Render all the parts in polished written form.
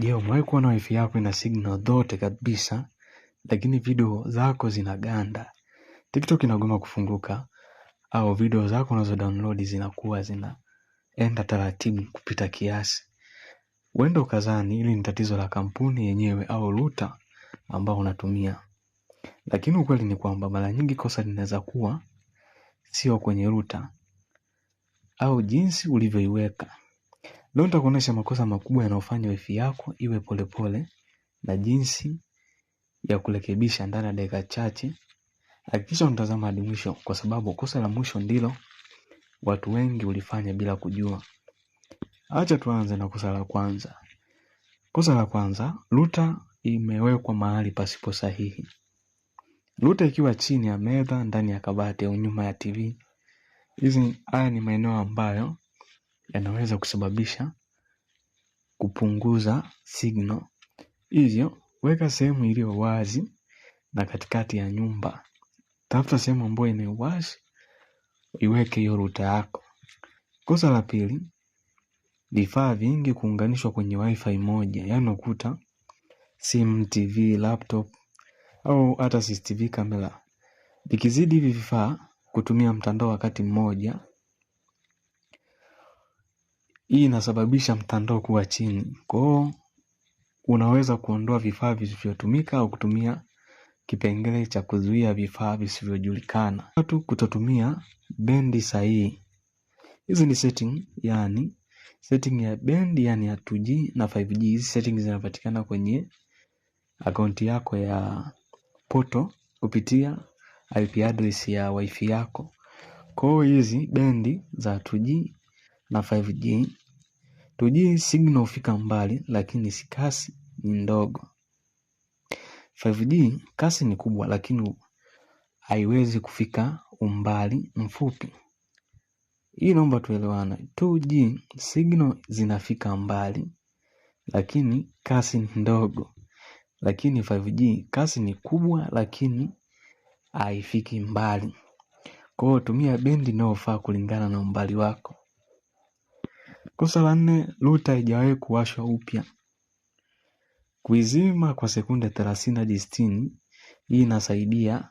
Je, umewahi kuona wifi yako ina signal zote kabisa, lakini video zako zinaganda? TikTok inagoma kufunguka, au video zako unazo download zinakuwa zinaenda taratibu kupita kiasi. Huenda ukazani hili ni tatizo la kampuni yenyewe au router ambao unatumia. Lakini ukweli ni kwamba mara nyingi kosa linaweza kuwa sio kwenye router au jinsi ulivyoiweka. Leo nitakuonesha makosa makubwa yanayofanya wifi yako iwe polepole na jinsi ya kurekebisha ndani ya dakika chache. Hakikisha unatazama hadi mwisho kwa sababu kosa la mwisho ndilo watu wengi ulifanya bila kujua. Acha tuanze na kosa la kwanza. Kosa la kwanza, router imewekwa mahali pasipo sahihi. Router ikiwa chini ya meza, ndani ya kabati au nyuma ya TV. Haya ni maeneo ambayo yanaweza kusababisha kupunguza signal. Hivyo, weka sehemu iliyo wazi na katikati ya nyumba. Tafuta sehemu ambayo ina uwazi, iweke hiyo router yako. Kosa la pili, vifaa vingi kuunganishwa kwenye wifi moja. Yaani ukuta simu, TV, laptop au hata CCTV camera. Vikizidi hivi vifaa kutumia mtandao wakati mmoja, hii inasababisha mtandao kuwa chini. Kwa hiyo unaweza kuondoa vifaa visivyotumika au kutumia kipengele cha kuzuia vifaa visivyojulikana. Watu kutotumia bendi sahihi. Hizi ni setting ya bendi ya 2G na 5G. Hizi settings zinapatikana kwenye akaunti yako ya poto kupitia IP address ya wifi yako. Kwa hiyo hizi bendi za 2G na 5G, 2G signal hufika mbali lakini si kasi ni ndogo. 5G kasi ni kubwa lakini haiwezi kufika umbali mfupi. Hii naomba tuelewane. 2G signal zinafika mbali lakini kasi ni ndogo. Lakini 5G kasi ni kubwa lakini haifiki mbali. Kwa hiyo tumia bendi inayofaa kulingana na umbali wako. Kosa la 4, router haijawahi kuwashwa upya. Kuizima kwa sekunde 30 hadi 60, hii inasaidia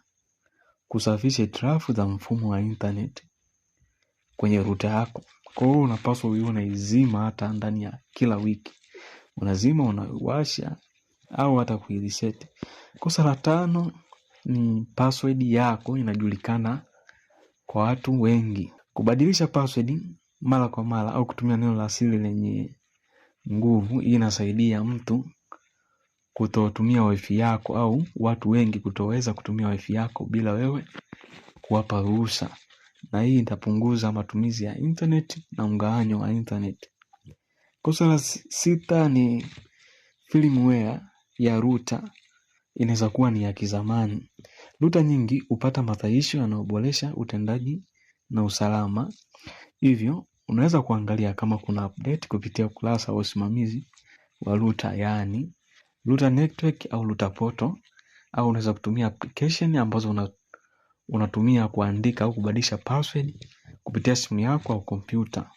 kusafisha hitilafu za mfumo wa internet kwenye router yako. Kwa hiyo unapaswa unaizima hata ndani ya kila wiki. Unazima, unawasha au hata kuireset. Kosa la 5 ni password yako inajulikana kwa watu wengi. Kubadilisha password mara kwa mara au kutumia neno la siri lenye nguvu, hii inasaidia mtu kutotumia wifi yako au watu wengi kutoweza kutumia wifi yako bila wewe kuwapa ruhusa. Na hii itapunguza matumizi ya internet na mgawanyo wa internet. Kosa la 6 ni firmware ya router inaweza kuwa ni ya kizamani. Router nyingi hupata mathaisho yanayoboresha utendaji na usalama. Hivyo, unaweza kuangalia kama kuna update kupitia ukurasa wa usimamizi wa router, yaani router network au router portal, au unaweza kutumia application ambazo unatumia kuandika au kubadilisha password kupitia simu yako au kompyuta.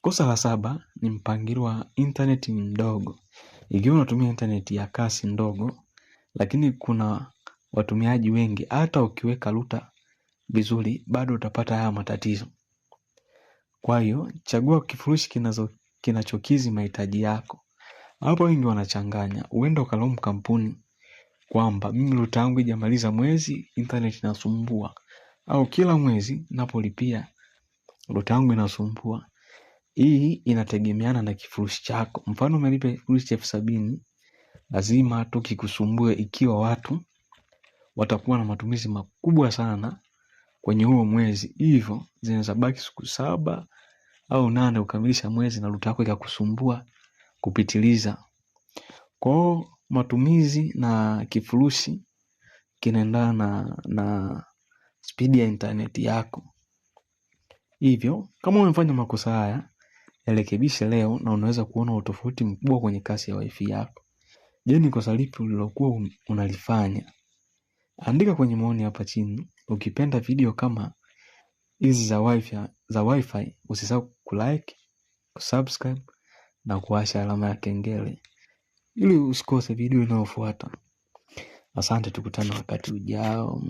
Kosa la 7 ni mpangilio wa internet ni mdogo. Ikiwa unatumia internet ya kasi ndogo lakini kuna watumiaji wengi, hata ukiweka router vizuri bado utapata haya matatizo. Kwa hiyo chagua kifurushi kinachokidhi mahitaji yako. Hapo wengi wanachanganya. Huenda ukalaumu kampuni kwamba mimi router yangu haijamaliza mwezi, internet inasumbua, au kila mwezi ninapolipia router yangu inasumbua. Hii inategemeana na kifurushi chako. Mfano umelipa kifurushi cha 70,000, lazima tu kikusumbue ikiwa watu watakuwa na matumizi makubwa sana kwenye huo mwezi. Hivyo zinaweza baki siku 7 au 8 ukamilisha mwezi na router yako ikakusumbua kupitiliza. Kwa matumizi na kifurushi kinaendana na speed ya internet yako. Hivyo kama umefanya makosa haya, yarekebishe leo na unaweza kuona utofauti mkubwa kwenye kasi ya wifi yako. Je, ni kosa lipi ulilokuwa unalifanya? Andika kwenye maoni hapa chini. Ukipenda video kama hizi za wifi, usisahau kulike, kusubscribe na kuwasha alama ya kengele ili usikose video inayofuata. Asante, tukutane wakati ujao.